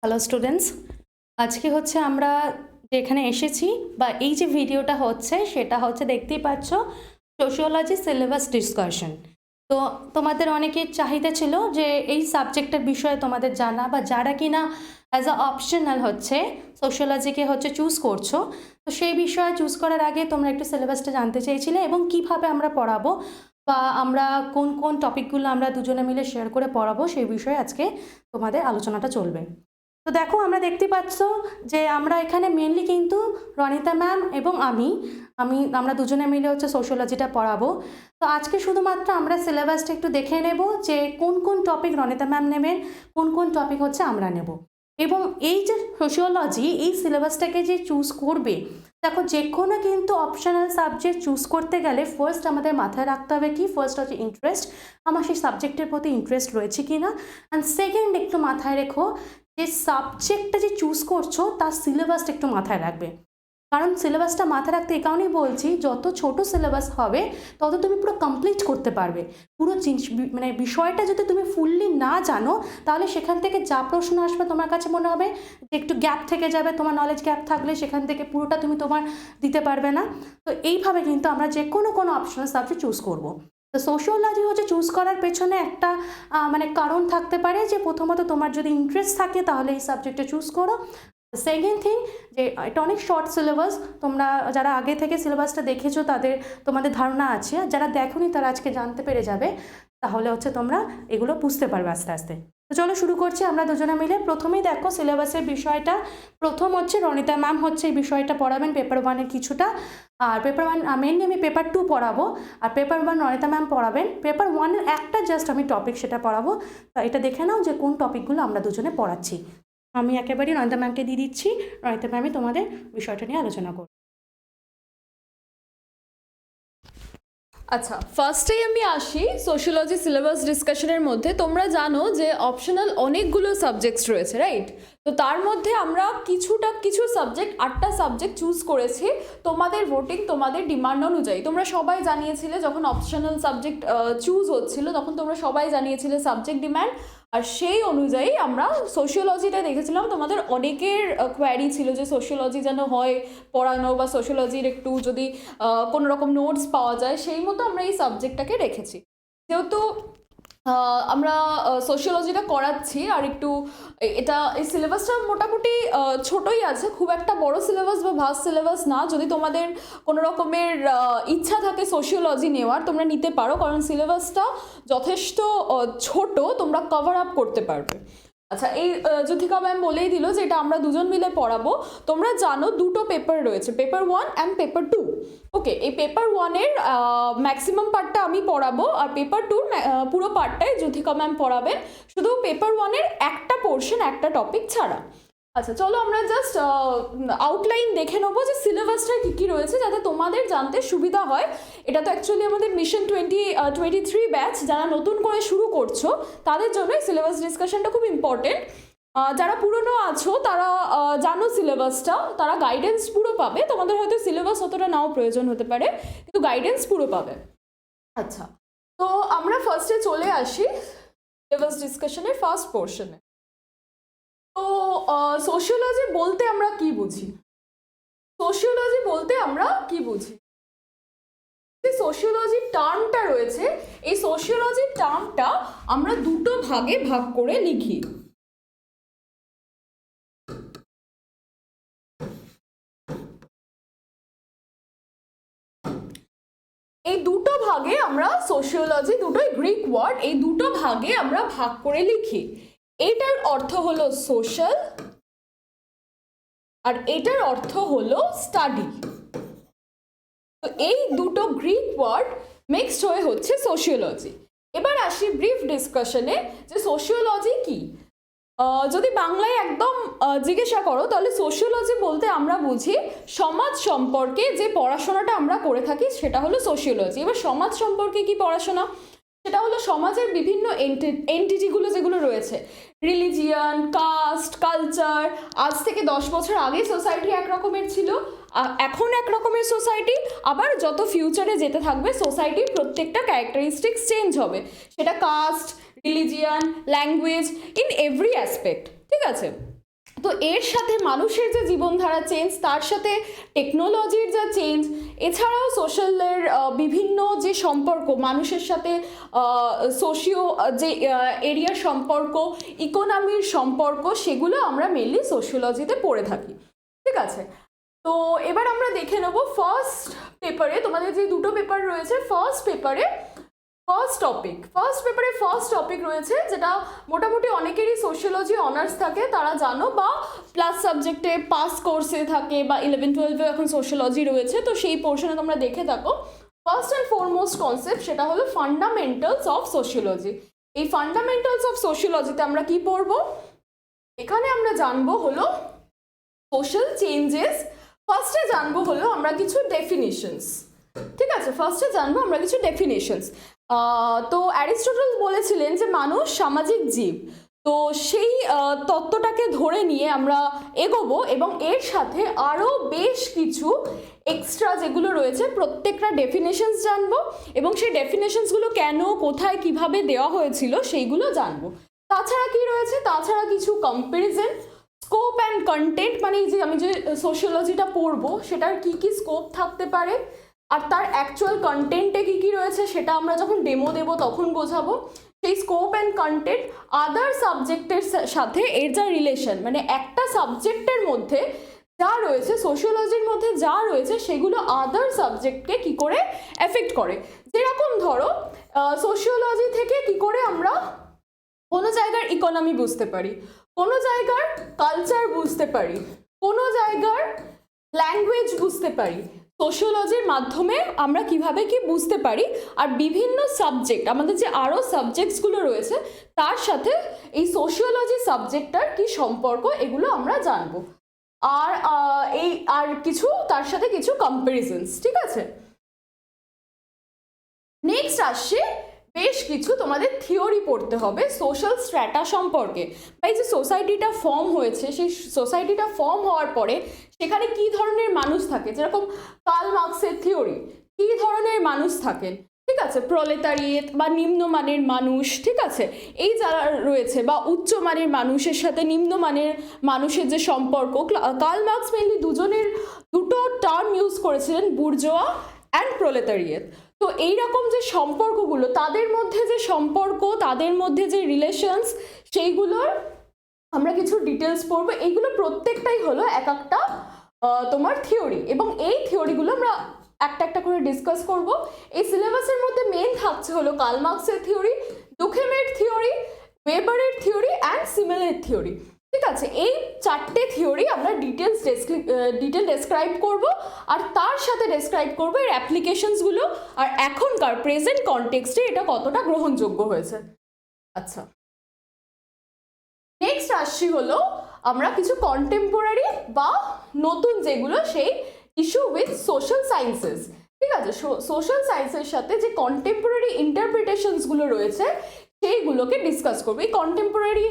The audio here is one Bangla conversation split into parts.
হ্যালো স্টুডেন্টস, আজকে হচ্ছে আমরা যেখানে এসেছি বা এই যে ভিডিওটা হচ্ছে সেটা হচ্ছে দেখতেই পাচ্ছ সোশিওলজি সিলেবাস ডিসকাশন। তো তোমাদের অনেকের চাহিদা ছিল যে এই সাবজেক্টের বিষয়ে তোমাদের জানা বা যারা কিনা অ্যাজ আ অপশনাল হচ্ছে সোশিওলজিকে হচ্ছে চুজ করছো, তো সেই বিষয়ে চুজ করার আগে তোমরা একটু সিলেবাসটা জানতে চেয়েছিলে এবং কিভাবে আমরা পড়াবো বা আমরা কোন কোন টপিকগুলো আমরা দুজনে মিলে শেয়ার করে পড়াবো সেই বিষয়ে আজকে তোমাদের আলোচনাটা চলবে। তো দেখো, আমরা দেখতে পাচ্ছ যে আমরা এখানে মেনলি কিন্তু রনিতা ম্যাম এবং আমরা দুজনে মিলে হচ্ছে সোশিওলজিটা পড়াবো। তো আজকে শুধুমাত্র আমরা সিলেবাসটা একটু দেখে নেব যে কোন কোন টপিক রনিতা ম্যাম নেবেন, কোন কোন টপিক হচ্ছে আমরা নেব। এবং এই যে সোশিওলজি এই সিলেবাসটাকে যে চুজ করবে, দেখো যে কোনো কিন্তু অপশনাল সাবজেক্ট চুজ করতে গেলে ফার্স্ট আমাদের মাথায় রাখতে হবে কি, ফার্স্ট হচ্ছে ইন্টারেস্ট, আমার সেই সাবজেক্টের প্রতি ইন্টারেস্ট রয়েছে কি না। অ্যান্ড সেকেন্ড একটু মাথায় রেখো যে সাবজেক্টটা যে চুজ করছো তার সিলেবাসটা একটু মাথায় রাখবে। কারণ সিলেবাসটা মাথায় রাখতে এই কারণেই বলছি, যত ছোট সিলেবাস হবে তত তুমি পুরো কমপ্লিট করতে পারবে। পুরো জিনিস মানে বিষয়টা যদি তুমি ফুললি না জানো তাহলে সেখান থেকে যা প্রশ্ন আসবে তোমার কাছে মনে হবে যে একটু গ্যাপ থেকে যাবে, তোমার নলেজ গ্যাপ থাকলে সেখান থেকে পুরোটা তুমি তোমার দিতে পারবে না। তো এইভাবে কিন্তু আমরা যে কোনো অপশনাল সাবজেক্ট চুজ করবো। তো সোশিওলজি হচ্ছে চুজ করার পেছনে একটা মানে কারণ থাকতে পারে যে প্রথমত তোমার যদি ইন্টারেস্ট থাকে তাহলে এই সাবজেক্টটা চুজ করো। সেকেন্ড থিং, যে এটা অনেক শর্ট সিলেবাস, তোমরা যারা আগে থেকে সিলেবাসটা দেখেছো তোমাদের ধারণা আছে, যারা দেখোনি তারা আজকে জানতে পেরে যাবে, তাহলে হচ্ছে তোমরা এগুলো বুঝতে পারবে আস্তে আস্তে। তো চলো শুরু করছি আমরা দুজনে মিলে। প্রথমেই দেখো সিলেবাসের বিষয়টা, প্রথম হচ্ছে রনিতা ম্যাম হচ্ছে এই বিষয়টা পড়াবেন পেপার ওয়ানের কিছুটা, আর পেপার ওয়ান মেনলি আমি পেপার 2 পড়াবো, আর পেপার 1 রনিতা ম্যাম পড়াবেন। পেপার 1-এর একটা জাস্ট আমি টপিক সেটা পড়াবো। তো এটা দেখে নাও যে কোন টপিকগুলো আমরা দুজনে পড়াচ্ছি। আমি একেবারেই রনিতা ম্যামকে দিয়ে দিচ্ছি, রনিতা ম্যামই তোমাদের বিষয়টা নিয়ে আলোচনা করব। আচ্ছা, ফার্স্টেই আমি আসি সোশিওলজি সিলেবাস ডিসকাশনের মধ্যে। তোমরা জানো যে অপশনাল অনেকগুলো সাবজেক্টস রয়েছে, রাইট? তো তার মধ্যে আমরা কিছু সাবজেক্ট 8টা সাবজেক্ট চুজ করেছি তোমাদের ভোটিং, তোমাদের ডিমান্ড অনুযায়ী। তোমরা সবাই জানিয়েছিলে যখন অপশনাল সাবজেক্ট চুজ হচ্ছিল তখন তোমরা সবাই জানিয়েছিলে সাবজেক্ট ডিমান্ড, আর সেই অনুযায়ী আমরা সোশিওলজিটা দেখেছিলাম। তোমাদের অনেকের কোয়ারি ছিল যে সোশিওলজি যেন হয় পড়ানো, বা সোশিওলজির একটু যদি কোনো রকম নোটস পাওয়া যায়, সেই মতো আমরা এই সাবজেক্টটাকে রেখেছি। যেহেতু আমরা সোশিওলজিটা করাচ্ছি আর একটু এই সিলেবাসটা মোটামুটি ছোটই আছে, খুব একটা বড় সিলেবাস বা ভাস্ট সিলেবাস না। যদি তোমাদের কোনো রকমের ইচ্ছা থাকে সোশিওলজি নেওয়ার, তোমরা নিতে পারো, কারণ সিলেবাসটা যথেষ্ট ছোট, তোমরা কভার আপ করতে পারবে। আচ্ছা, এই জ্যোতিকা ম্যাম বলেই দিল যে এটা আমরা দুজন মিলে পড়াবো। তোমরা জানো দুটো পেপার রয়েছে, পেপার 1 অ্যান্ড পেপার 2। ওকে, এই পেপার 1-এর ম্যাক্সিমাম পার্টটা আমি পড়াবো, আর পেপার 2-র পুরো পার্টটাই জ্যোতিকা ম্যাম পড়াবেন, শুধু পেপার 1-এর একটা পোর্শন, একটা টপিক ছাড়া। আচ্ছা, চলো আমরা জাস্ট আউটলাইন দেখে নেবো যে সিলেবাসটা কী কী রয়েছে, যাতে তোমাদের জানতে সুবিধা হয়। এটা তো অ্যাকচুয়ালি আমাদের মিশন 2023 ব্যাচ, যারা নতুন করে শুরু করছো তাদের জন্য সিলেবাস ডিসকাশনটা খুব ইম্পর্টেন্ট। যারা পুরনো আছো তারা জানো সিলেবাসটা, তারা গাইডেন্স পুরো পাবে। তোমাদের হয়তো সিলেবাস অতটা নাও প্রয়োজন হতে পারে, কিন্তু গাইডেন্স পুরো পাবে। আচ্ছা, তো আমরা ফার্স্টে চলে আসি সিলেবাস ডিসকাশনের ফার্স্ট পোর্শনে। তো সোশিওলজি বলতে আমরা কি বুঝি? সোশিওলজি বলতে আমরা কি বুঝি? সোশিওলজি টার্মটা রয়েছে, এই সোশিওলজি টার্মটা আমরা দুটো ভাগে ভাগ করে লিখি। এই দুটো ভাগে আমরা সোশিওলজি, দুটোই গ্রিক ওয়ার্ড, এই দুটো ভাগে আমরা ভাগ করে লিখি। এটার অর্থ হলো সোশ্যাল, আর এটার অর্থ হলো স্টাডি। তো এই দুটো গ্রিক ওয়ার্ড মিক্সড হয়ে হচ্ছে সোশিওলজি। এবার আসি ব্রিফ ডিসকাশনে যে সোশিওলজি কি। যদি বাংলায় একদম জিজ্ঞাসা করো তাহলে সোশিওলজি বলতে আমরা বুঝি সমাজ সম্পর্কে যে পড়াশোনাটা আমরা করে থাকি সেটা হলো সোশিওলজি। এবার সমাজ সম্পর্কে কি পড়াশোনা, সেটা হলো সমাজের বিভিন্ন এন্টিটিগুলো যেগুলো রয়েছে, রিলিজিয়ান, কাস্ট, কালচার। আজ থেকে 10 বছর আগে সোসাইটি একরকমের ছিল, এখন একরকমের সোসাইটি, আবার যত ফিউচারে যেতে থাকবে সোসাইটির প্রত্যেকটা ক্যারেক্টারিস্টিক্স চেঞ্জ হবে, সেটা caste, religion, language, in every aspect. ঠিক আছে, তো এর সাথে মানুষের যে জীবনধারা চেঞ্জ, তার সাথে টেকনোলজির যা চেঞ্জ, এছাড়াও সোশ্যালের বিভিন্ন যে সম্পর্ক মানুষের সাথে, সোশিও যে এরিয়ার সম্পর্ক, ইকোনমির সম্পর্ক, সেগুলো আমরা মেনলি সোশিওলজিতে পড়ে থাকি। ঠিক আছে, তো এবার আমরা দেখে নেব ফার্স্ট পেপারে, তোমাদের যে দুটো পেপার রয়েছে, ফার্স্ট পেপারে ফার্স্ট টপিক রয়েছে, যেটা মোটামুটি অনেকেরই সোশিওলজি অনার্স থাকে, তারা জানো, বা প্লাস সাবজেক্টে পাস কোর্সে থাকে, বা 11-12 এখন সোশিওলজি রয়েছে, তো সেই পোর্শনে তোমরা দেখে থাকো। ফার্স্ট অ্যান্ড ফরমোস্ট কনসেপ্ট সেটা হলো ফান্ডামেন্টালস অফ সোশিওলজি। এই ফান্ডামেন্টালস অফ সোশিওলজিতে আমরা কি পড়বো? এখানে আমরা জানবো হলো সোশ্যাল চেঞ্জেস। ফার্স্টে জানবো হলো আমরা কিছু ডেফিনিশনস। ঠিক আছে, ফার্স্টে জানবো আমরা কিছু ডেফিনেশনস। তো অ্যারিস্টটল বলেছিলেন যে মানুষ সামাজিক জীব, তো সেই তত্ত্বটাকে ধরে নিয়ে আমরা এগোবো, এবং এর সাথে আরও বেশ কিছু এক্সট্রা যেগুলো রয়েছে প্রত্যেকটা ডেফিনেশনস জানবো, এবং সেই ডেফিনেশনসগুলো কেন, কোথায়, কিভাবে দেওয়া হয়েছিল সেইগুলো জানবো। তাছাড়া কি রয়েছে? তাছাড়া কিছু কম্প্যারিজন, স্কোপ অ্যান্ড কন্টেন্ট, মানে এই যে আমি যে সোশিওলজিটা পড়বো সেটার কি কি স্কোপ থাকতে পারে, আর তার অ্যাকচুয়াল কন্টেন্টে কী কী রয়েছে সেটা আমরা যখন ডেমো দেবো তখন বোঝাবো। সেই স্কোপ অ্যান্ড কন্টেন্ট আদার সাবজেক্টের সাথে এর যা রিলেশন, মানে একটা সাবজেক্টের মধ্যে যা রয়েছে, সোশিওলজির মধ্যে যা রয়েছে, সেগুলো আদার সাবজেক্টকে কি করে এফেক্ট করে। যেরকম ধরো সোশিওলজি থেকে কি করে আমরা কোনো জায়গার ইকোনমি বুঝতে পারি, কোনো জায়গার কালচার বুঝতে পারি, কোনো জায়গার ল্যাঙ্গুয়েজ বুঝতে পারি, সোশিওলজির মাধ্যমে আমরা কিভাবে কি বুঝতে পারি, আর বিভিন্ন সাবজেক্ট, আমাদের যে আরও সাবজেক্টসগুলো রয়েছে তার সাথে এই সোশিওলজি সাবজেক্টটার কি সম্পর্ক, এগুলো আমরা জানবো। আর কিছু তার সাথে কিছু কম্প্যারিজনস। ঠিক আছে, নেক্সট আসছে বেশ কিছু তোমাদের থিওরি পড়তে হবে সোশ্যাল স্ট্র্যাটা সম্পর্কে, বা এই যে সোসাইটিটা ফর্ম হয়েছে, সেই সোসাইটিটা ফর্ম হওয়ার পরে সেখানে কি ধরনের মানুষ থাকে, যেরকম কার্ল মার্কসের থিওরি, কি ধরনের মানুষ থাকেন। ঠিক আছে, প্রলেতারিয়েট বা নিম্নমানের মানুষ, ঠিক আছে, এই যারা রয়েছে, বা উচ্চমানের মানুষের সাথে নিম্নমানের মানুষের যে সম্পর্ক। কার্ল মার্কস মেনলি দুটো টার্ম ইউজ করেছিলেন, বুর্জোয়া অ্যান্ড প্রলেতারিয়েট। তো এইরকম যে সম্পর্কগুলো, তাদের মধ্যে যে সম্পর্ক, তাদের মধ্যে যে রিলেশনস, সেইগুলোর আমরা কিছু ডিটেলস পড়বো। এইগুলো প্রত্যেকটাই হলো এক একটা তোমার থিওরি, এবং এই থিওরিগুলো আমরা একটা একটা করে ডিসকাস করব। এই সিলেবাসের মধ্যে মেন থাকছে হলো কার্ল মার্কসের থিওরি, দুখেমের থিওরি, ওয়েবারের থিওরি অ্যান্ড সিমেলের থিওরি। ঠিক আছে, এই চারটে থিওরি আমরা ডিটেল ডেসক্রাইব করব, আর তার সাথে ডেসক্রাইব করব এর অ্যাপ্লিকেশনসগুলো, আর এখনকার প্রেজেন্ট কনটেক্সটে এটা কতটা গ্রহণযোগ্য হয়েছে। আচ্ছা, নেক্সট আসছি হলো আমরা কিছু কন্টেম্পোরারি বা নতুন যেগুলো, সেই ইস্যু উইথ সোশ্যাল সায়েন্সেস। ঠিক আছে, সোশ্যাল সায়েন্সের সাথে যে কন্টেম্পোরারি ইন্টারপ্রিটেশনসগুলো রয়েছে সেইগুলোকে ডিসকাস করবো। এই কন্টেম্পোরারি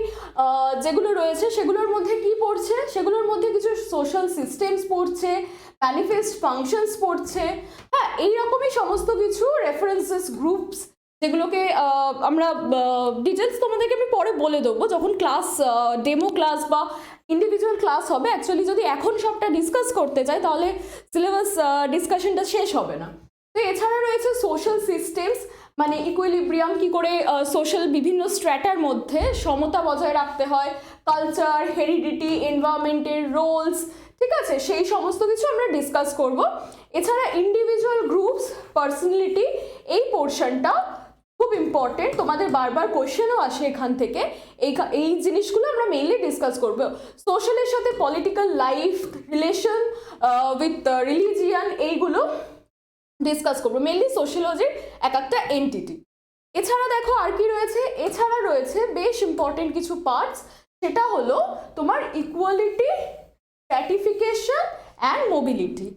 যেগুলো রয়েছে সেগুলোর মধ্যে কি পড়ছে, সেগুলোর মধ্যে কিছু সোশ্যাল সিস্টেমস পড়ছে, ম্যানিফেস্ট ফাংশনস পড়ছে, হ্যাঁ, এইরকমই সমস্ত কিছু রেফারেন্সেস গ্রুপস, যেগুলোকে আমরা ডিটেলস তোমাদেরকে আমি পরে বলে দেবো যখন ক্লাস, ডেমো ক্লাস বা ইন্ডিভিজুয়াল ক্লাস হবে। অ্যাকচুয়ালি যদি এখন সবটা ডিসকাস করতে চাই তাহলে সিলেবাস ডিসকাশনটা শেষ হবে না। তো এছাড়া রয়েছে সোশ্যাল সিস্টেমস, মানে ইকুইলিব্রিয়াম, কি করে সোশ্যাল বিভিন্ন স্ট্র্যাটার মধ্যে সমতা বজায় রাখতে হয়, কালচার, হেরিডিটি, এনভায়রনমেন্টের রোলস, ঠিক আছে, সেই সমস্ত কিছু আমরা ডিসকাস করব। এছাড়া ইন্ডিভিজুয়াল গ্রুপস, পার্সোনালিটি, এই পোর্শনটা খুব ইম্পর্টেন্ট, তোমাদের বারবার কোয়েশ্চেনও আসে এখান থেকে। এই জিনিসগুলো আমরা মেইনলি ডিসকাস করব। সোশ্যালের সাথে political life, relation with religion, এইগুলো ডিসকাস করবো, মেইনলি সোশিওলজির এক একটা এন্টিটি। এছাড়া দেখো আর কি রয়েছে, এছাড়া রয়েছে বেশ ইম্পর্টেন্ট কিছু পার্টস, সেটা হলো তোমার ইকুয়ালিটি, স্ট্র্যাটিফিকেশন অ্যান্ড মোবিলিটি।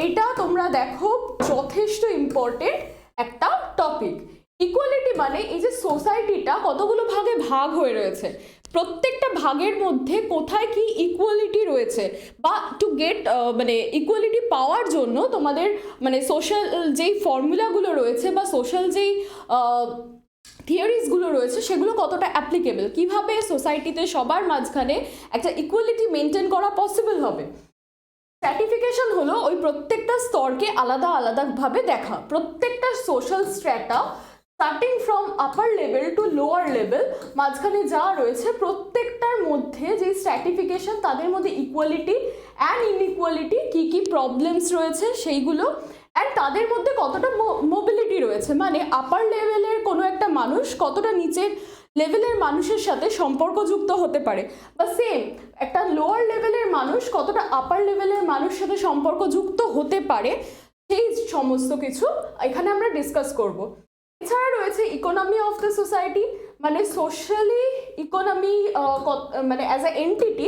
এইটা তোমরা দেখো যথেষ্ট ইম্পর্টেন্ট একটা টপিক। ইকুয়ালিটি মানে এই যে সোসাইটিটা কতগুলো ভাগে ভাগ হয়ে রয়েছে, প্রত্যেকটা ভাগের মধ্যে কোথায় কি ইকুয়ালিটি রয়েছে, বা টু গেট মানে ইকুয়ালিটি পাওয়ার জন্য তোমাদের মানে সোশ্যাল যেই ফর্মুলাগুলো রয়েছে, বা সোশ্যাল যেই থিওরিজগুলো রয়েছে সেগুলো কতটা অ্যাপ্লিকেবল, কিভাবে সোসাইটিতে সবার মাঝখানে একটা ইকুয়ালিটি মেনটেন করা পসিবল হবে। স্ট্র্যাটিফিকেশন হলো ওই প্রত্যেকটা স্তরকে আলাদা আলাদাভাবে দেখা, প্রত্যেকটা social strata starting from upper level to lower level মাঝখানে যা রয়েছে প্রত্যেকটার মধ্যে যে স্ট্র্যাটিফিকেশন, তাদের মধ্যে ইকুয়ালিটি অ্যান্ড ইনইকুয়ালিটি, কী কী প্রবলেমস রয়েছে সেইগুলো, অ্যান্ড তাদের মধ্যে কতটা মোবিলিটি রয়েছে, মানে আপার লেভেলের কোনো একটা মানুষ কতটা নিচের লেভেলের মানুষের সাথে সম্পর্কযুক্ত হতে পারে, বা সেম একটা লোয়ার লেভেলের মানুষ কতটা আপার লেভেলের মানুষের সাথে সম্পর্কযুক্ত হতে পারে, সেই সমস্ত কিছু এখানে আমরা ডিসকাস করব। এছাড়া রয়েছে ইকোনমি অফ দ্য সোসাইটি, মানে সোশ্যালি ইকোনমি, মানে অ্যাজ এ এন্টিটি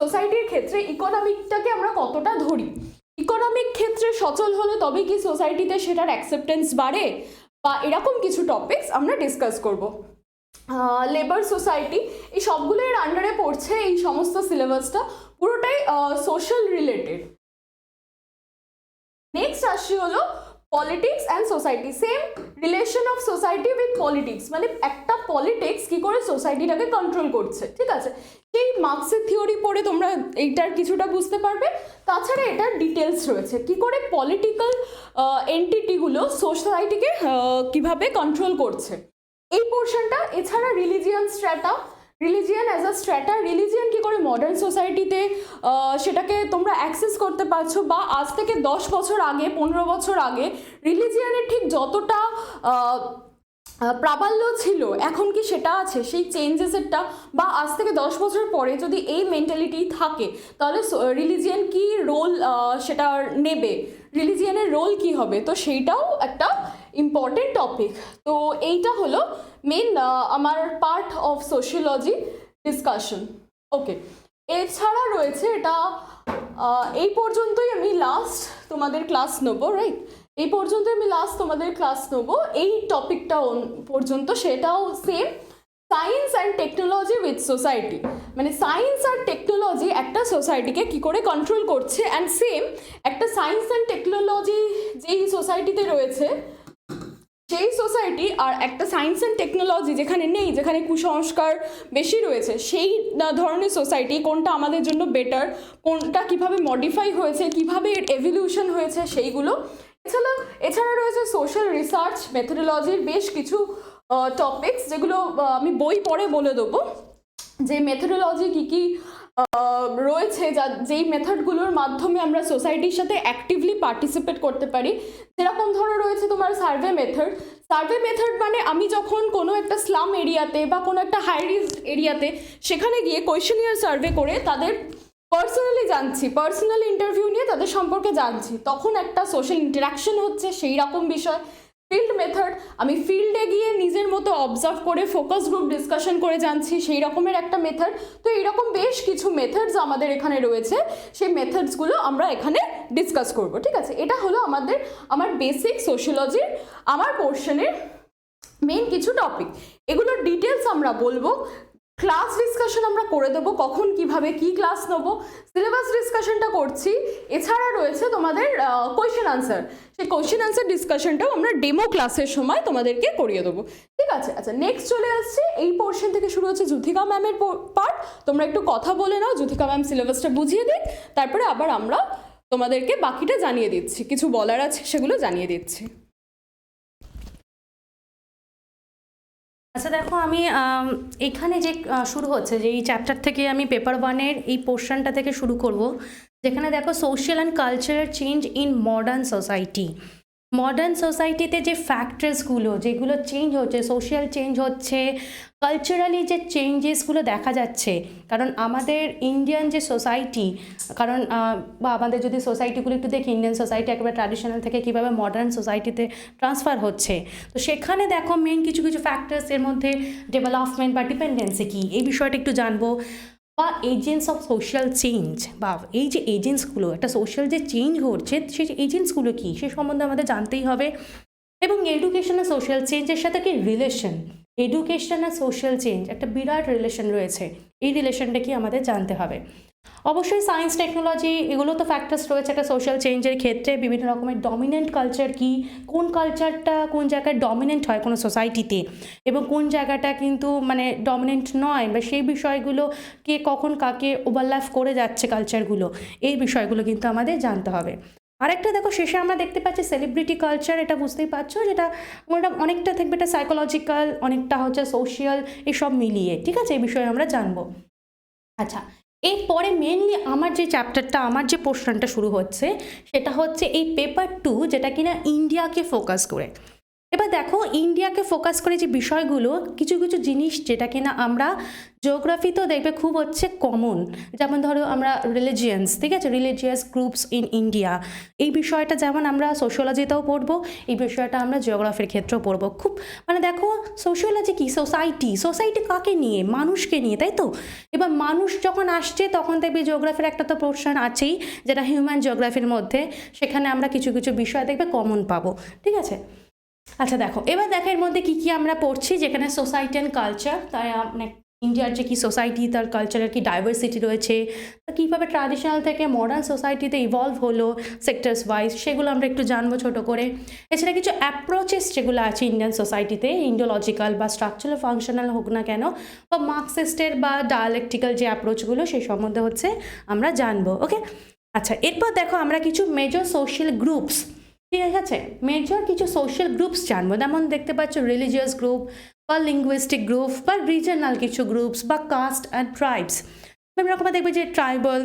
সোসাইটির ক্ষেত্রে ইকোনমিকটাকে আমরা কতটা ধরি, ইকোনমিক ক্ষেত্রে সচল হলে তবে কি সোসাইটিতে সেটার অ্যাকসেপ্টেন্স বাড়ে, বা এরকম কিছু টপিকস আমরা ডিসকাস করব। লেবার সোসাইটি, এই সবগুলো এর আন্ডারে পড়ছে এই সমস্ত সিলেবাসটা, পুরোটাই সোশ্যাল রিলেটেড। নেক্সট আসছি হলো politics and society, same relation of society with politics, মানে একটা পলিটিক্স কি করে সোসাইটিটাকে কন্ট্রোল করছে, ঠিক আছে। এই মার্কসের থিওরি পড়ে তোমরা এইটার কিছুটা বুঝতে পারবে। তাছাড়া এটার ডিটেলস রয়েছে কি করে পলিটিক্যাল এন্টিটিগুলো সোসাইটিকে কিভাবে কন্ট্রোল করছে, এই পোর্শনটা। এছাড়া religion strata, religion as a strata, religion কী করে মডার্ন সোসাইটিতে সেটাকে তোমরা অ্যাক্সেস করতে পারছো, বা আজ থেকে 10 বছর আগে 15 বছর আগে রিলিজিয়ানের ঠিক যতটা প্রাবল্য ছিল এখন কি সেটা আছে, সেই চেঞ্জেসেরটা, বা আজ থেকে 10 বছর পরে যদি এই মেন্টালিটি থাকে তাহলে রিলিজিয়ান কি রোল সেটা নেবে, রিলিজিয়ানের রোল কি হবে, তো সেইটাও একটা ইম্পর্টেন্ট টপিক। তো এইটা হলো মেন আমার পার্ট অফ সোশিওলজি ডিসকাশন। ওকে, এছাড়া রয়েছে এটা এই পর্যন্তই আমি লাস্ট তোমাদের ক্লাস নেবো, রাইট, এই পর্যন্ত আমি লাস্ট তোমাদের ক্লাস নেবো এই টপিকটা পর্যন্ত, সেটাও same science and technology with society, মানে সায়েন্স আর টেকনোলজি একটা সোসাইটিকে কী করে কন্ট্রোল করছে, অ্যান্ড সেম একটা সায়েন্স অ্যান্ড টেকনোলজি যেই সোসাইটিতে রয়েছে সেই সোসাইটি, আর একটা সায়েন্স অ্যান্ড টেকনোলজি যেখানে নেই, যেখানে কুসংস্কার বেশি রয়েছে, সেই ধরনের সোসাইটি কোনটা আমাদের জন্য বেটার, কোনটা কিভাবে মডিফাই হয়েছে, কিভাবে এর এভলিউশন হয়েছে, সেইগুলো। এছাড়া রয়েছে সোশ্যাল রিসার্চ মেথোডোলজির বেশ কিছু টপিকস, যেগুলো আমি বই পড়ে বলে দেবো যে মেথোডোলজি কী কী রয়েছে, যেই মেথডগুলোর মাধ্যমে আমরা সোসাইটির সাথে অ্যাক্টিভলি পার্টিসিপেট করতে পারি। যেরকম ধরো রয়েছে তোমার সার্ভে মেথড, সার্ভে মেথড মানে আমি যখন কোনো একটা স্লাম এরিয়াতে বা কোনো একটা হাই রিস্ক এরিয়াতে সেখানে গিয়ে কোয়েশ্চেনিয়ার সার্ভে করে তাদের পার্সোনালি জানছি, পার্সোনাল ইন্টারভিউ নিয়ে তাদের সম্পর্কে জানছি, তখন একটা সোশ্যাল ইন্টারাকশন হচ্ছে, সেই রকম বিষয়। ফিল্ড মেথড, আমি ফিল্ডে গিয়ে নিজের মতো অবজার্ভ করে ফোকাস গ্রুপ ডিসকাশন করে জানছি, সেই রকমের একটা মেথড। তো এইরকম বেশ কিছু মেথডস আমাদের এখানে রয়েছে, সেই মেথডসগুলো আমরা এখানে ডিসকাস করব, ঠিক আছে। এটা হলো আমার বেসিক সোশিওলজির আমার পোর্শনের মেইন কিছু টপিক, এগুলোর ডিটেলস আমরা বলবো, ক্লাস ডিসকাশন আমরা করে দেবো, কখন কিভাবে কি ক্লাস নেবো, সিলেবাস ডিসকাশনটা করছি। এছাড়া রয়েছে তোমাদের কোয়েশ্চেন আনসার, সেই কোয়েশ্চেন আনসার ডিসকাশনটাও আমরা ডেমো ক্লাসের সময় তোমাদেরকে করিয়ে দেবো, ঠিক আছে। আচ্ছা, নেক্সট চলে আসছে এই পোর্শন থেকে শুরু হচ্ছে যুথিকা ম্যামের পার্ট। তোমরা একটু কথা বলে নাও, যুথিকা ম্যাম সিলেবাসটা বুঝিয়ে দিক, তারপরে আবার আমরা তোমাদেরকে বাকিটা জানিয়ে দিচ্ছি, কিছু বলার আছে সেগুলো জানিয়ে দিচ্ছি। আচ্ছা দেখো, আমি এখানে যে শুরু হচ্ছে যে এই চ্যাপ্টার থেকে আমি পেপার 1-এর এই পোর্শনটা থেকে শুরু করব, যেখানে দেখো social and cultural change in modern society. Modern সোসাইটিতে যে ফ্যাক্টরসগুলো যেগুলো চেঞ্জ হচ্ছে, সোশ্যাল চেঞ্জ হচ্ছে, কালচারালি যে চেঞ্জেসগুলো দেখা যাচ্ছে, কারণ আমাদের ইন্ডিয়ান যে সোসাইটি, কারণ বা আমাদের যদি সোসাইটিগুলো একটু দেখি, ইন্ডিয়ান সোসাইটি একেবারে ট্র্যাডিশনাল থেকে কীভাবে মডার্ন সোসাইটিতে ট্রান্সফার হচ্ছে, তো সেখানে দেখো মেন কিছু কিছু ফ্যাক্টরস, এর মধ্যে ডেভেলপমেন্ট বা ডিপেন্ডেন্সি কী, এই বিষয়টা একটু জানবো, বা এজেন্টস অফ সোশ্যাল চেঞ্জ, বা এই যে এজেন্টসগুলো, একটা সোশ্যাল যে চেঞ্জ ঘটছে সেই এজেন্টসগুলো কী সে সম্বন্ধে আমাদের জানতেই হবে। এবং এডুকেশন আর সোশ্যাল চেঞ্জের সাথে কি রিলেশন, এডুকেশন আর সোশ্যাল চেঞ্জ একটা বিরাট রিলেশন রয়েছে, এই রিলেশনটা কি আমাদের জানতে হবে। অবশ্যই সায়েন্স টেকনোলজি এগুলো তো ফ্যাক্টার্স রয়েছে একটা সোশ্যাল চেঞ্জের ক্ষেত্রে। বিভিন্ন রকমের ডমিনেন্ট কালচার কি, কোন কালচারটা কোন জায়গায় ডমিনেন্ট হয় কোনো সোসাইটিতে এবং কোন জায়গাটা কিন্তু মানে ডমিনেন্ট নয়, বা সেই বিষয়গুলো কে কখন কাকে ওভারল্যাপ করে যাচ্ছে কালচারগুলো, এই বিষয়গুলো কিন্তু আমাদের জানতে হবে। আরেকটা দেখো শেষে আমরা দেখতে পাচ্ছি সেলিব্রিটি কালচার, এটা বুঝতেই পারছো, যেটা ওটা অনেকটা থাকবে এটা সাইকোলজিক্যাল, অনেকটা হচ্ছে সোশিয়াল, এসব মিলিয়ে, ঠিক আছে, এই বিষয়ে আমরা জানবো। আচ্ছা, এরপরে মেনলি আমার যে চ্যাপ্টারটা, আমার যে পোর্শনটা শুরু হচ্ছে সেটা হচ্ছে এই পেপার 2, যেটা কিনা ইন্ডিয়াকে ফোকাস করে। এবার দেখো ইন্ডিয়াকে ফোকাস করে যে বিষয়গুলো, কিছু কিছু জিনিস যেটা কিনা আমরা জিওগ্রাফিতেও দেখবে খুব হচ্ছে কমন, যেমন ধরো আমরা রিলিজিয়ান্স, ঠিক আছে, রিলিজিয়াস গ্রুপস ইন ইন্ডিয়া, এই বিষয়টা যেমন আমরা সোশিওলজিতেও পড়বো, এই বিষয়টা আমরা জিওগ্রাফির ক্ষেত্রেও পড়বো। খুব মানে দেখো সোশিওলজি কি, সোসাইটি কাকে নিয়ে, মানুষকে নিয়ে, তাই তো। এবার মানুষ যখন আসছে তখন দেখবে জিওগ্রাফির একটা তো পোর্শন আছেই, যেটা হিউম্যান জিওগ্রাফির মধ্যে, সেখানে আমরা কিছু কিছু বিষয় দেখবে কমন পাবো, ঠিক আছে। আচ্ছা দেখো, এবার দেখো এর মধ্যে কী কী আমরা পড়ছি, যেখানে সোসাইটি অ্যান্ড কালচার, তাই মানে ইন্ডিয়ার যে কি সোসাইটি, তার কালচারের কি ডাইভার্সিটি রয়েছে, তা কীভাবে ট্র্যাডিশনাল থেকে মডার্ন সোসাইটিতে ইভলভ হলো সেক্টরস ওয়াইজ, সেগুলো আমরা একটু জানবো ছোটো করে। এছাড়া কিছু অ্যাপ্রোচেস যেগুলো আছে ইন্ডিয়ান সোসাইটিতে, ইন্ডোলজিক্যাল বা স্ট্রাকচারাল ফাংশনাল হোক না কেন, বা মার্কসিস্টের বা ডায়ালেকটিক্যাল যে অ্যাপ্রোচগুলো সেই সম্বন্ধে হচ্ছে আমরা জানবো, ওকে। আচ্ছা, এরপর দেখো আমরা কিছু মেজর সোশ্যাল গ্রুপস, ঠিক আছে, মেজর কিছু সোশ্যাল গ্রুপস জানবো, যেমন দেখতে পাচ্ছ রিলিজিয়াস গ্রুপ বা লিঙ্গুইস্টিক গ্রুপ বা রিজনাল কিছু গ্রুপস বা কাস্ট অ্যান্ড ট্রাইবস। বিভিন্ন রকমের দেখবে যে ট্রাইবাল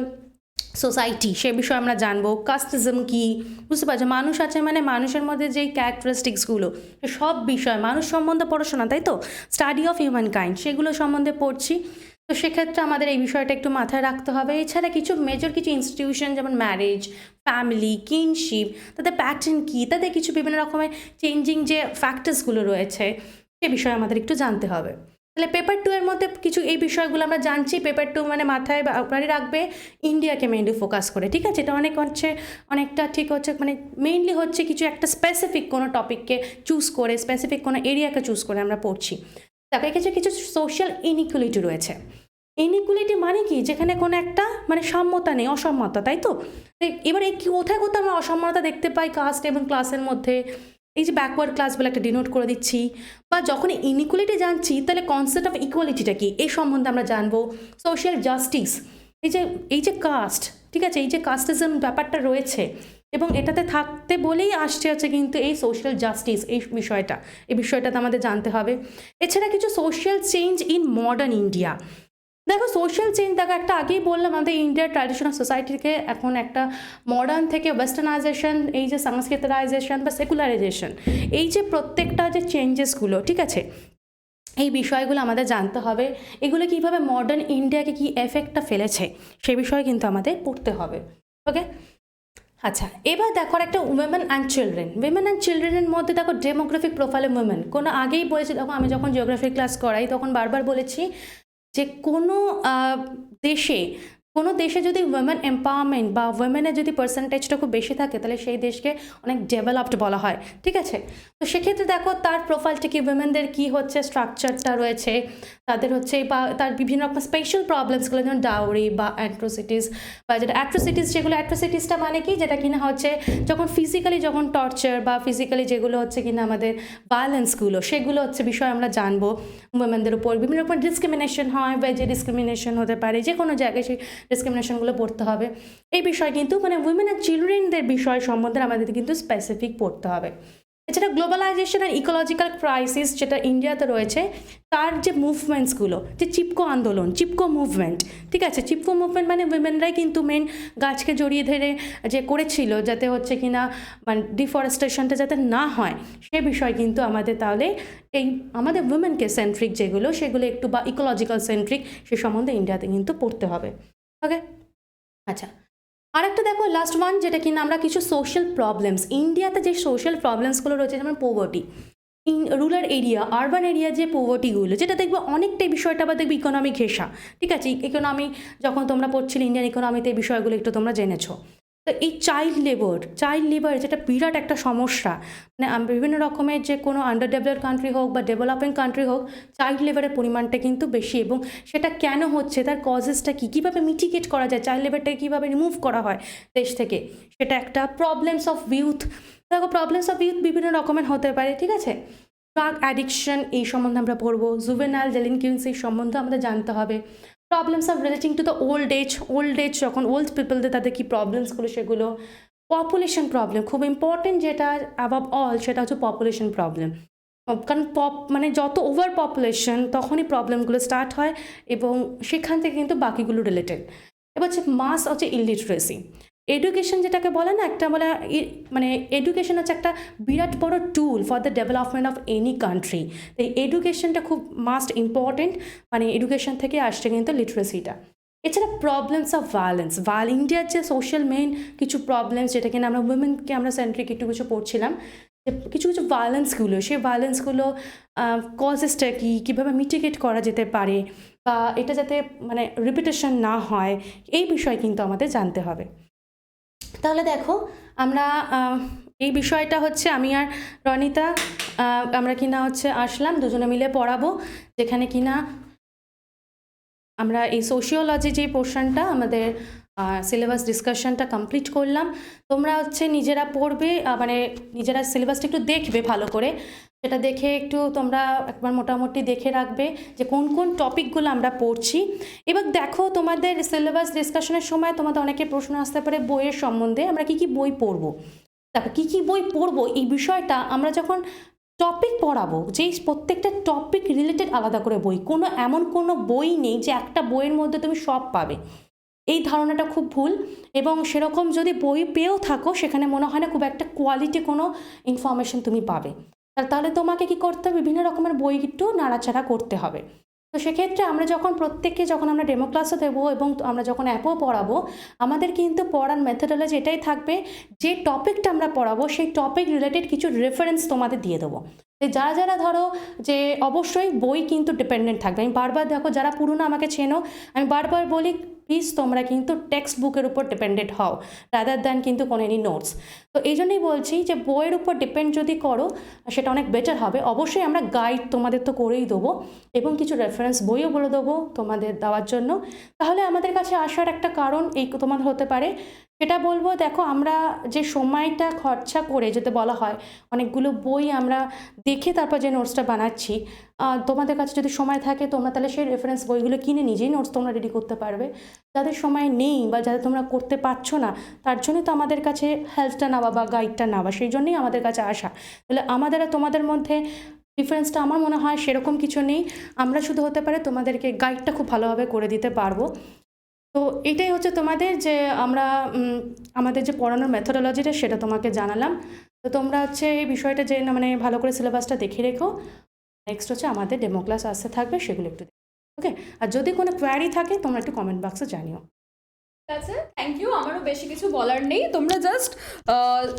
সোসাইটি, সে বিষয়ে আমরা জানবো। কাস্টিজম কি, বুঝতে পারছো, মানুষ আছে মানে মানুষের মধ্যে যেই ক্যারেক্টারিস্টিক্সগুলো, সব বিষয় মানুষ সম্বন্ধে পড়াশোনা, তাই তো, স্টাডি অফ হিউম্যান কাইন্ড, সেগুলো সম্বন্ধে পড়ছি। তো সেক্ষেত্রে আমাদের এই বিষয়টা একটু মাথায় রাখতে হবে। এছাড়া কিছু মেজর কিছু ইনস্টিটিউশন যেমন ম্যারেজ, ফ্যামিলি, কিনশিপ, তাদের প্যাটার্ন কী, তাদের কিছু বিভিন্ন রকমের চেঞ্জিং যে ফ্যাক্টার্সগুলো রয়েছে, সে বিষয়ে আমাদের একটু জানতে হবে। তাহলে পেপার 2 এর মধ্যে কিছু এই বিষয়গুলো আমরা জানছি। পেপার 2 মানে মাথায় আপনারই রাখবে ইন্ডিয়াকে মেইনলি ফোকাস করে, ঠিক আছে। এটা অনেক হচ্ছে অনেকটা ঠিক হচ্ছে মানে মেইনলি হচ্ছে কিছু একটা স্পেসিফিক কোনো টপিককে চুজ করে, স্পেসিফিক কোনো এরিয়াকে চুজ করে আমরা পড়ছি। তারপরে কিছু কিছু সোশ্যাল ইনইকুয়ালিটি রয়েছে। ইনইকুয়ালিটি মানে কি, যেখানে কোনো একটা মানে সাম্যতা নেই, অসাম্যতা, তাই তো। এবার এই কোথায় কোথায় আমরা অসাম্যতা দেখতে পাই কাস্ট এবং ক্লাসের মধ্যে, এই যে ব্যাকওয়ার্ড ক্লাস বলে একটা ডিনোট করে দিচ্ছি, বা যখন ইনইকুয়ালিটি জানছি তাহলে কনসেপ্ট অফ ইকুয়ালিটিটা কি, এই সম্বন্ধে আমরা জানবো। সোশ্যাল জাস্টিস, এই যে কাস্ট, ঠিক আছে, এই যে কাস্টিজম ব্যাপারটা রয়েছে এবং এটাতে থাকতে বলেই আসছে হচ্ছে কিন্তু এই সোশ্যাল জাস্টিস, এই বিষয়টাতে আমাদের জানতে হবে। এছাড়া কিছু social change in modern India. দেখো সোশ্যাল চেঞ্জ, দেখো একটা আগেই বললাম আমাদের ইন্ডিয়ার ট্র্যাডিশনাল সোসাইটিকে এখন একটা মডার্ন থেকে ওয়েস্টার্নাইজেশন, এই যে সংস্কৃতাইজেশন বা সেকুলারাইজেশন, এই যে প্রত্যেকটা যে চেঞ্জেসগুলো, ঠিক আছে, এই বিষয়গুলো আমাদের জানতে হবে। এগুলো কীভাবে মডার্ন ইন্ডিয়াকে কী এফেক্টটা ফেলেছে সে বিষয়ে কিন্তু আমাদের পড়তে হবে, ওকে। আচ্ছা, এবার দেখো একটা উইমেন অ্যান্ড চিলড্রেনের মধ্যে দেখো ডেমোগ্রাফিক প্রোফাইল অফ উইমেন, কোনো আগেই বলেছি, দেখো আমি যখন জিওগ্রাফি ক্লাস করাই তখন বারবার বলেছি যে কোনো দেশে যদি উইমেন এম্পাওয়ারমেন্ট বা উইমেনের যদি পার্সেন্টেজটা খুব বেশি থাকে তাহলে সেই দেশকে অনেক ডেভেলপড বলা হয়, ঠিক আছে। তো সেক্ষেত্রে দেখো তার প্রোফাইলটা কি, উইমেনদের কী হচ্ছে স্ট্রাকচারটা রয়েছে, তাদের হচ্ছে বা তার বিভিন্ন রকম স্পেশাল প্রবলেমসগুলো, যেমন ডাউরি বা অ্যাট্রোসিটিস, বা যেটা যেগুলো অ্যাট্রোসিটিসটা মানে কি, যেটা কিনা হচ্ছে যখন ফিজিক্যালি যখন টর্চার বা ফিজিক্যালি যেগুলো হচ্ছে কিনা আমাদের ভায়োলেন্সগুলো, সেগুলো হচ্ছে বিষয় আমরা জানবো। উইমেনদের উপর বিভিন্ন রকম ডিসক্রিমিনেশন হয়, বা যে ডিসক্রিমিনেশন হতে পারে যে কোনো জায়গায়, সেই ডিসক্রিমিনেশনগুলো পড়তে হবে। এই বিষয় কিন্তু মানে উইমেন অ্যান্ড চিলড্রেনদের বিষয় সম্বন্ধে আমাদের কিন্তু স্পেসিফিক পড়তে হবে। এছাড়া গ্লোবালাইজেশন আর ইকোলজিক্যাল ক্রাইসিস যেটা ইন্ডিয়াতে রয়েছে, তার যে মুভমেন্টসগুলো, যে চিপকো আন্দোলন, চিপকো মুভমেন্ট, ঠিক আছে, চিপকো মুভমেন্ট মানে উইমেনরাই কিন্তু মেন গাছকে জড়িয়ে ধরে যে করেছিল, যাতে হচ্ছে কিনা মানে ডিফরেস্টেশনটা যাতে না হয়, সে বিষয় কিন্তু আমাদের তাহলে এই আমাদের উইমেনকে সেন্ট্রিক যেগুলো, সেগুলো একটু বা ইকোলজিক্যাল সেন্ট্রিক সে সম্বন্ধে ইন্ডিয়াতে কিন্তু পড়তে হবে, ওকে। আচ্ছা, আরেকটা দেখো লাস্ট ওয়ান, যেটা কিনা আমরা কিছু সোশ্যাল প্রবলেমস, ইন্ডিয়াতে যে সোশ্যাল প্রবলেমসগুলো রয়েছে, যেমন poverty in rural area, urban area, যে পোভার্টিগুলো, যেটা দেখবে অনেকটাই বিষয়টা আবার দেখবে ইকোনমি ঘেঁষা, ঠিক আছে। ইকোনমি যখন তোমরা পড়ছিলে ইন্ডিয়ান ইকোনমিতে এই বিষয়গুলো একটু তোমরা জেনেছো। তো এই চাইল্ড লেবার যেটা বিরাট একটা সমস্যা, মানে বিভিন্ন রকমের যে কোনো আন্ডার ডেভেলপড কান্ট্রি হোক বা ডেভেলপিং কান্ট্রি হোক, চাইল্ড লেবারের পরিমাণটা কিন্তু বেশি। এবং সেটা কেন হচ্ছে, তার কজেসটা কী, কীভাবে মিটিগেট করা যায়, চাইল্ড লেবারটাকে কীভাবে রিমুভ করা হয় দেশ থেকে, সেটা একটা প্রবলেমস অফ ইউথ। দেখো প্রবলেমস অফ ইউথ বিভিন্ন রকমের হতে পারে, ঠিক আছে। ড্রাগ অ্যাডিকশন এই সম্বন্ধে আমরা পড়বো, জুভেনাইল ডেলিনকুয়েন্সি সম্বন্ধে আমাদের জানতে হবে, problems of relating to the old age যখন ওল্ড পিপলদের তাদের কী প্রবলেমসগুলো সেগুলো, পপুলেশন প্রবলেম খুব ইম্পর্টেন্ট, যেটা অ্যাবাভ অল সেটা হচ্ছে পপুলেশন প্রবলেম। কারণ মানে যত ওভার পপুলেশন তখনই প্রবলেমগুলো স্টার্ট হয় এবং সেখান থেকে কিন্তু বাকিগুলো রিলেটেড। এবার হচ্ছে মাস হচ্ছে ইলিটারেসি, এডুকেশন যেটাকে বলে না, একটা বলে মানে এডুকেশন হচ্ছে একটা বিরাট বড় tool for the development of any country. তো এই এডুকেশনটা খুব মাস্ট ইম্পর্টেন্ট, মানে এডুকেশন থেকে আসছে কিন্তু লিটারেসিটা। এছাড়া প্রবলেমস অফ ভায়োলেন্স, ইন্ডিয়ার যে সোশ্যাল মেইন কিছু প্রবলেমস, যেটা কিনা আমরা উইমেনকে আমরা সেন্ট্রিক একটু কিছু পড়ছিলাম, যে কিছু কিছু ভায়োলেন্সগুলো, সেই ভায়োলেন্সগুলো কজেসটা কী, কীভাবে মিটিগেট করা যেতে পারে, বা এটা যাতে মানে রিপিটেশন না হয়, এই বিষয় কিন্তু আমাদের জানতে হবে। তাহলে দেখো আমরা এই বিষয়টা হচ্ছে আমি আর রনিতা আমরা কিনা হচ্ছে আসলাম দুজনে মিলে পড়াবো, যেখানে কিনা আমরা এই সোশিওলজি যে পোর্শনটা আমাদের সিলেবাস ডিসকাশনটা কমপ্লিট করলাম। তোমরা হচ্ছে নিজেরা পড়বে, মানে নিজেরা সিলেবাসটা একটু দেখবে ভালো করে, সেটা দেখে একটু তোমরা একবার মোটামুটি দেখে রাখবে যে কোন কোন টপিকগুলো আমরা পড়ছি। এবার দেখো তোমাদের সিলেবাস ডিসকাশনের সময় তোমাদের অনেকের প্রশ্ন আসতে পারে বইয়ের সম্বন্ধে, আমরা কী কী বই পড়বো। দেখো কী কী বই পড়বো এই বিষয়টা আমরা যখন টপিক পড়াবো, যেই প্রত্যেকটা টপিক রিলেটেড আলাদা করে বই, এমন কোনো বই নেই যে একটা বইয়ের মধ্যে তুমি সব পাবে, এই ধারণাটা খুব ভুল। এবং সেরকম যদি বই পেয়েও থাকো সেখানে মনে হয় না খুব একটা কোয়ালিটি কোনো ইনফরমেশন তুমি পাবে, তাহলে তোমাকে কি করতে হবে, বিভিন্ন রকমের বই একটু নাড়াচাড়া করতে হবে। তো সেক্ষেত্রে আমরা যখন আমরা ডেমো ক্লাসও দেবো এবং আমরা যখন অ্যাপও পড়াবো, আমাদের কিন্তু পড়ার মেথডোলজি এটাই থাকবে, যে টপিকটা আমরা পড়াবো সেই টপিক রিলেটেড কিছু রেফারেন্স তোমাদের দিয়ে দেবো। যারা যারা ধরো যে অবশ্যই বই কিন্তু ডিপেন্ডেন্ট থাকবে। আমি বারবার, দেখো যারা পুরনো আমাকে চেনো, আমি বারবার বলি প্লিজ তোমরা কিন্তু টেক্সট বুকের উপর ডিপেন্ডেন্ট হও রাদার দ্যান কিন্তু কোনো এনি নোটস। তো এই জন্যই বলছি যে বইয়ের উপর ডিপেন্ড যদি করো সেটা অনেক বেটার হবে। অবশ্যই আমরা গাইড তোমাদের তো করেই দেবো এবং কিছু রেফারেন্স বইও বলে দেবো তোমাদের দেওয়ার জন্য। তাহলে আমাদের কাছে আসার একটা কারণ এই তোমাদের হতে পারে, সেটা বলবো দেখো আমরা যে সময়টা খরচা করে যেতে বলা হয়, অনেকগুলো বই আমরা দেখে তারপর যে নোটসটা বানাচ্ছি, তোমাদের কাছে যদি সময় থাকে তোমরা তাহলে সেই রেফারেন্স বইগুলো কিনে নিজেই নোটস তোমরা রেডি করতে পারবে। যাদের সময় নেই বা যাদের তোমরা করতে পারছো না, তার জন্যই তো আমাদের কাছে হেল্পটা নেওয়া বা গাইডটা নেওয়া, সেই জন্যই আমাদের কাছে আসা। তাহলে আমাদের আর তোমাদের মধ্যে ডিফারেন্সটা আমার মনে হয় সেরকম কিছু নেই, আমরা শুধু হতে পারে তোমাদেরকে গাইডটা খুব ভালোভাবে করে দিতে পারবো। তো এটাই হচ্ছে তোমাদের যে আমরা আমাদের যে পড়ানোর মেথোডোলজিটা সেটা তোমাকে জানালাম। তো তোমরা হচ্ছে এই বিষয়টা যে মানে ভালো করে সিলেবাসটা দেখে রেখো। নেক্সট হচ্ছে আমাদের ডেমো ক্লাস আসতে থাকবে, সেগুলো একটু ওকে। আর যদি কোনো কোয়ারি থাকে তোমরা একটু কমেন্ট বক্সে জানিও। ঠিক আছে, থ্যাংক ইউ। আমারও বেশি কিছু বলার নেই, তোমরা জাস্ট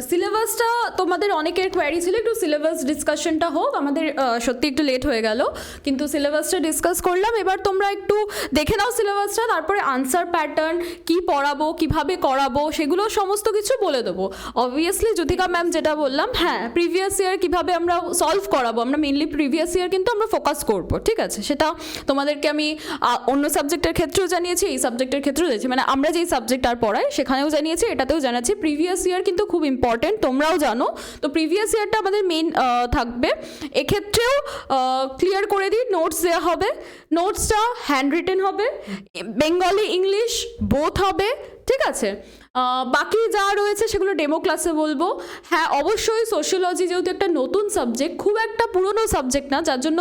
সিলেবাসটা, তোমাদের অনেকের কোয়ারি ছিল একটু সিলেবাস ডিসকাশনটা হোক, আমাদের সত্যি একটু লেট হয়ে গেল কিন্তু সিলেবাসটা ডিসকাস করলাম। এবার তোমরা একটু দেখে নাও সিলেবাসটা, তারপরে আনসার প্যাটার্ন কি পড়াবো কিভাবে করাবো সেগুলো সমস্ত কিছু বলে দেবো। অবভিয়াসলি জ্যোতিকা ম্যাম যেটা বললাম, হ্যাঁ প্রিভিয়াস ইয়ার কীভাবে আমরা সলভ করাবো, আমরা মেনলি প্রিভিয়াস ইয়ার কিন্তু আমরা ফোকাস করবো, ঠিক আছে। সেটা তোমাদেরকে আমি অন্য সাবজেক্টের ক্ষেত্রেও জানিয়েছি, এই সাবজেক্টের ক্ষেত্রেও জানিয়েছি, মানে আমরা যেই সাবজেক্ট আর পড়াই সেখানেও জানিয়েছি, এটাতেও জানাচ্ছি। প্রিভিয়াস ইয়ার কিন্তু খুব ইম্পর্টেন্ট, তোমরাও জানো। তো প্রিভিয়াস ইয়ারটা আমাদের মেইন থাকবে। এক্ষেত্রেও ক্লিয়ার করে দিই, নোটস দেওয়া হবে, নোটসটা হ্যান্ড রিটেন হবে, বেঙ্গলি ইংলিশ বোথ হবে, ঠিক আছে। বাকি যা রয়েছে সেগুলো ডেমো ক্লাসে বলবো। হ্যাঁ অবশ্যই সোশিওলজি যেহেতু একটা নতুন সাবজেক্ট, খুব একটা পুরনো সাবজেক্ট না, যার জন্য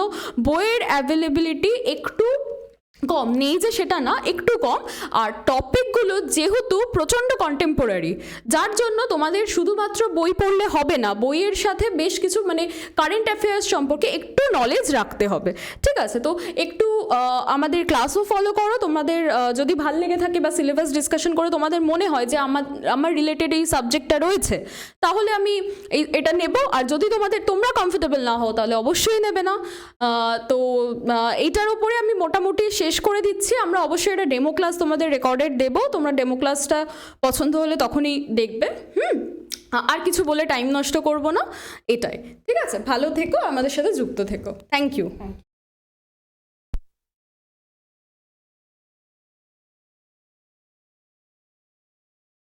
বইয়ের অ্যাভেলেবিলিটি একটু কম, নেই যে সেটা না, একটু কম। আর টপিকগুলো যেহেতু প্রচণ্ড কন্টেম্পোরারি, যার জন্য তোমাদের শুধুমাত্র বই পড়লে হবে না, বইয়ের সাথে বেশ কিছু মানে কারেন্ট অ্যাফেয়ার্স সম্পর্কে একটু নলেজ রাখতে হবে, ঠিক আছে। তো একটু আমাদের ক্লাসও ফলো করো, তোমাদের যদি ভাল লেগে থাকে বা সিলেবাস ডিসকাশন করে তোমাদের মনে হয় যে আমার রিলেটেড এই সাবজেক্টটা রয়েছে, তাহলে আমি এটা নেব। আর যদি তোমরা কমফোর্টেবল না হও তাহলে অবশ্যই নেবে না। তো এইটার উপরে আমি মোটামুটি শেষ শেষ করে দিচ্ছি। আমরা অবশ্যই এটা ডেমো ক্লাস তোমাদের রেকর্ডেড দেবো, তোমরা ডেমো ক্লাসটা পছন্দ হলে তখনই দেখবে। আর কিছু বলে টাইম নষ্ট করব না, এটাই। ঠিক আছে, ভালো থেকো, আমাদের সাথে যুক্ত থেকো। Thank you.